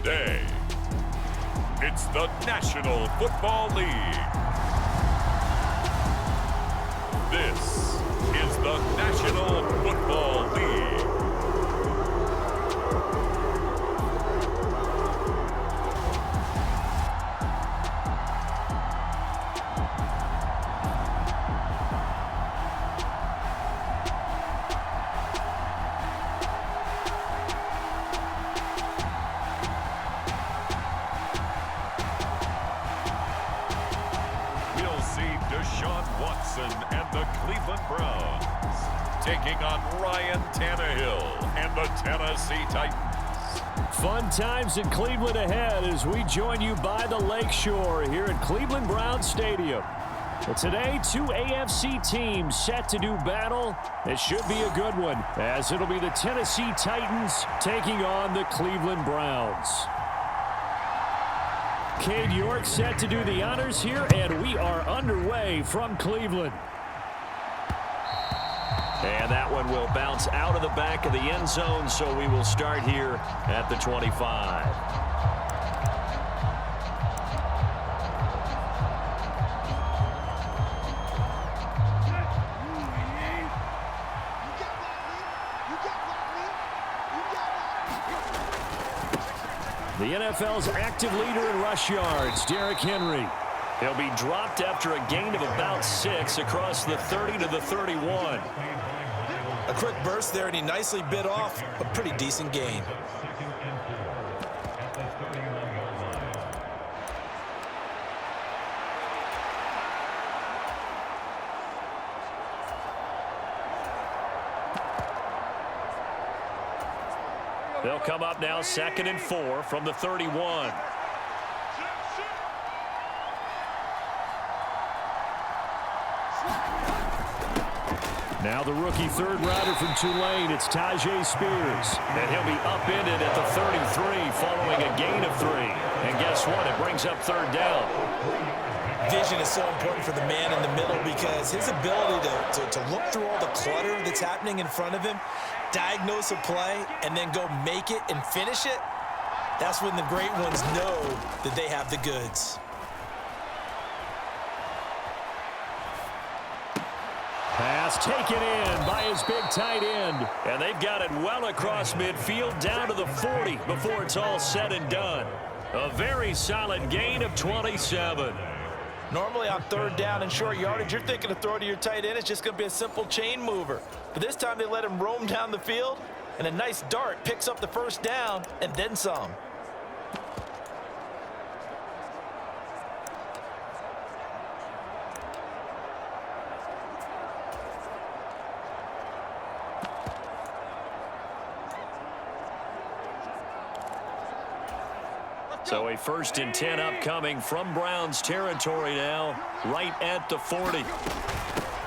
Today, it's the National Football League. This is the National Football League. And the Cleveland Browns taking on Ryan Tannehill and the Tennessee Titans. Fun times in Cleveland ahead as we join you by the Lakeshore here at Cleveland Browns Stadium. But today, two AFC teams set to do battle. It should be a good one, as it'll be the Tennessee Titans taking on the Cleveland Browns. Cade York set to do the honors here, and we are underway from Cleveland. And that one will bounce out of the back of the end zone, so we will start here at the 25. The NFL's active leader in rush yards, Derrick Henry. He'll be dropped after a gain of about 6 across the 30 to the 31. A quick burst there, and he nicely bit off a pretty decent gain. They'll come up now 2nd and 4 from the 31. Now the rookie third rounder from Tulane, it's Tajay Spears. And he'll be upended at the 33 following a gain of 3. And guess what? It brings up third down. Vision is so important for the man in the middle because his ability to look through all the clutter that's happening in front of him, diagnose a play, and then go make it and finish it, that's when the great ones know that they have the goods. Pass taken in by his big tight end. And they've got it well across midfield down to the 40 before it's all said and done. A very solid gain of 27. Normally on third down and short yardage, you're thinking of throw to your tight end. It's just going to be a simple chain mover. But this time they let him roam down the field, and a nice dart picks up the first down and then some. So a 1st and 10 upcoming from Browns territory now, right at the 40.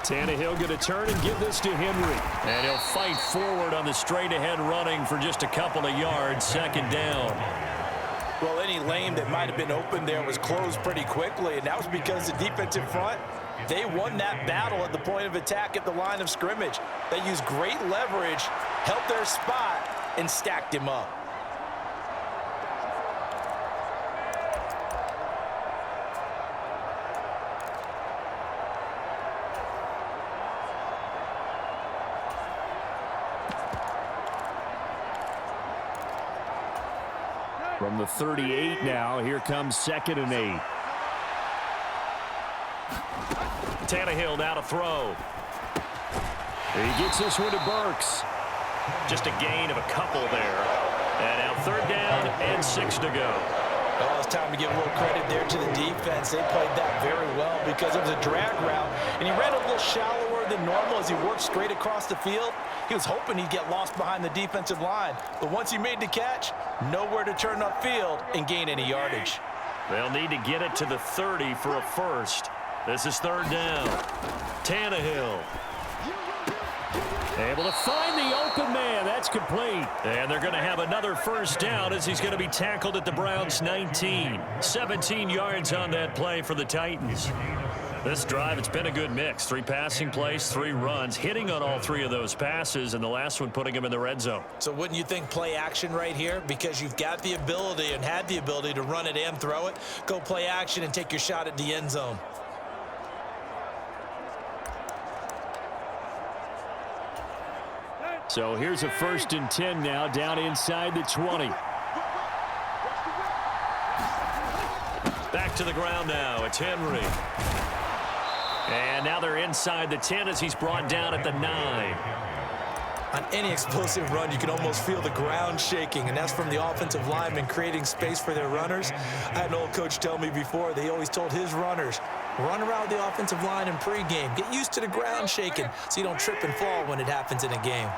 Tannehill going to turn and give this to Henry. And he'll fight forward on the straight-ahead running for just a couple of yards, 2nd down. Well, any lane that might have been open there was closed pretty quickly, and that was because the defensive front, they won that battle at the point of attack at the line of scrimmage. They used great leverage, held their spot, and stacked him up. From the 38 now, here comes 2nd and 8. Tannehill now to throw. He gets this one to Burks. Just a gain of a couple there. And now 3rd down and 6 to go. Oh, it's time to give a little credit there to the defense. They played that very well because it was a drag route, and he ran a little shallower than normal as he worked straight across the field. He was hoping he'd get lost behind the defensive line, but once he made the catch, nowhere to turn upfield and gain any yardage. They'll need to get it to the 30 for a first. This is 3rd down. Tannehill. Able to find the open man. That's complete. And they're going to have another first down as he's going to be tackled at the Browns' 19. 17 yards on that play for the Titans. This drive, it's been a good mix. 3 passing plays, 3 runs, hitting on all 3 of those passes, and the last one putting him in the red zone. So wouldn't you think play action right here? Because you've got the ability and had the ability to run it and throw it. Go play action and take your shot at the end zone. So here's a 1st and 10 now, down inside the 20. Back to the ground now. It's Henry. And now they're inside the 10 as he's brought down at the 9. On any explosive run, you can almost feel the ground shaking, and that's from the offensive linemen creating space for their runners. I had an old coach tell me before, they always told his runners, run around the offensive line in pregame. Get used to the ground shaking so you don't trip and fall when it happens in a game.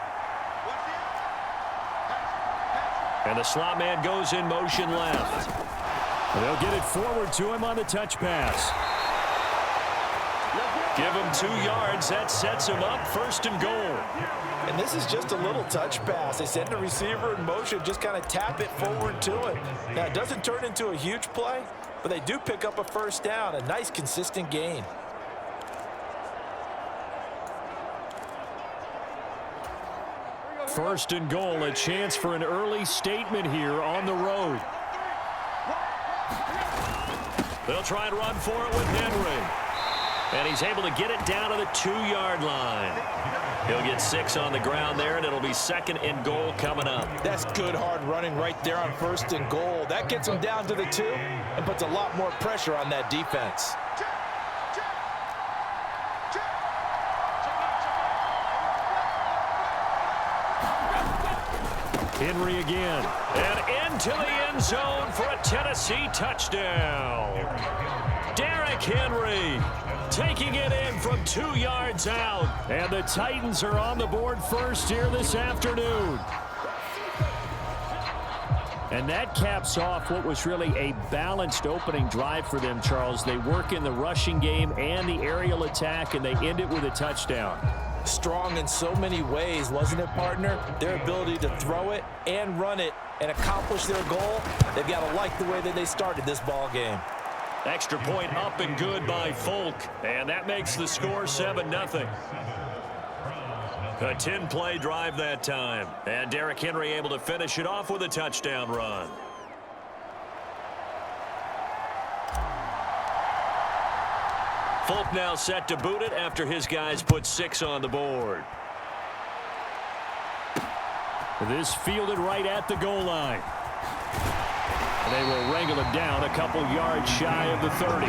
And the slot man goes in motion left. They'll get it forward to him on the touch pass. Give him 2 yards. That sets him up 1st and goal. And this is just a little touch pass. They send the receiver in motion, just kind of tap it forward to him. Now, it doesn't turn into a huge play, but they do pick up a 1st down, a nice, consistent gain. First and goal, a chance for an early statement here on the road. They'll try and run for it with Henry. And he's able to get it down to the 2-yard line. He'll get 6 on the ground there, and it'll be 2nd and goal coming up. That's good hard running right there on 1st and goal. That gets him down to the 2 and puts a lot more pressure on that defense. Henry again. And into the end zone for a Tennessee touchdown. Derrick Henry taking it in from 2 yards out. And the Titans are on the board first here this afternoon. And that caps off what was really a balanced opening drive for them, Charles. They work in the rushing game and the aerial attack, and they end it with a touchdown. Strong in so many ways, wasn't it, partner? Their ability to throw it and run it and accomplish their goal, they've got to like the way that they started this ball game. Extra point up and good by Folk, and that makes the score 7-0. A 10-play drive that time, and Derrick Henry able to finish it off with a touchdown run. Folk now set to boot it after his guys put 6 on the board. This fielded right at the goal line. They will wrangle it down a couple yards shy of the 30.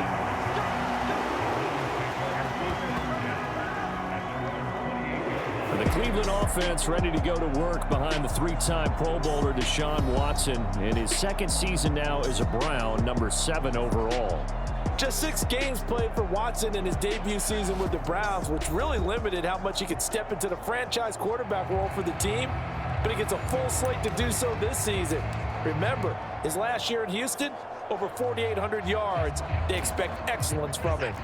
The Cleveland offense ready to go to work behind the 3-time Pro Bowler Deshaun Watson in his 2nd season now as a Brown, number 7 overall. Just 6 games played for Watson in his debut season with the Browns, which really limited how much he could step into the franchise quarterback role for the team, but he gets a full slate to do so this season. Remember, his last year in Houston, over 4,800 yards. They expect excellence from him.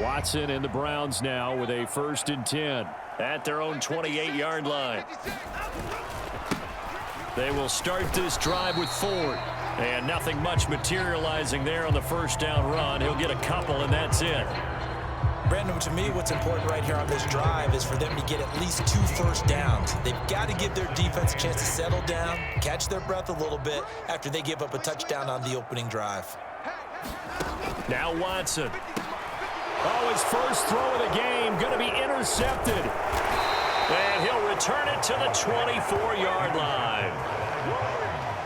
Watson and the Browns now with a 1st and 10 at their own 28-yard line. They will start this drive with Ford. And nothing much materializing there on the 1st down run. He'll get a couple, and that's it. Brandon, to me, what's important right here on this drive is for them to get at least 2 first downs. They've got to give their defense a chance to settle down, catch their breath a little bit after they give up a touchdown on the opening drive. Now Watson. Oh, his first throw of the game going to be intercepted. And he'll return it to the 24-yard line.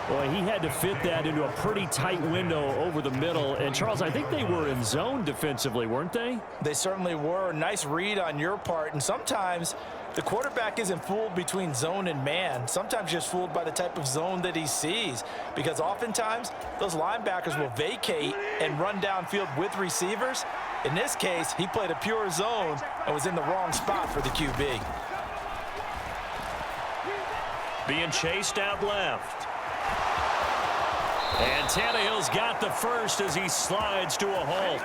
Boy, he had to fit that into a pretty tight window over the middle. And, Charles, I think they were in zone defensively, weren't they? They certainly were. Nice read on your part. And sometimes the quarterback isn't fooled between zone and man. Sometimes just fooled by the type of zone that he sees. Because oftentimes, those linebackers will vacate and run downfield with receivers. In this case, he played a pure zone and was in the wrong spot for the QB. Being chased out left. And Tannehill's got the first as he slides to a halt.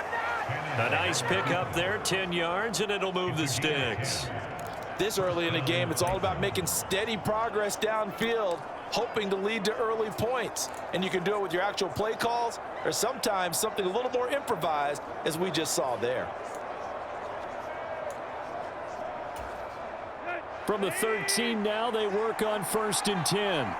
A nice pickup there, 10 yards, and it'll move the sticks. This early in the game, it's all about making steady progress downfield. hoping to lead to early points. And you can do it with your actual play calls or sometimes something a little more improvised, as we just saw there. From the 13 now, they work on 1st and 10.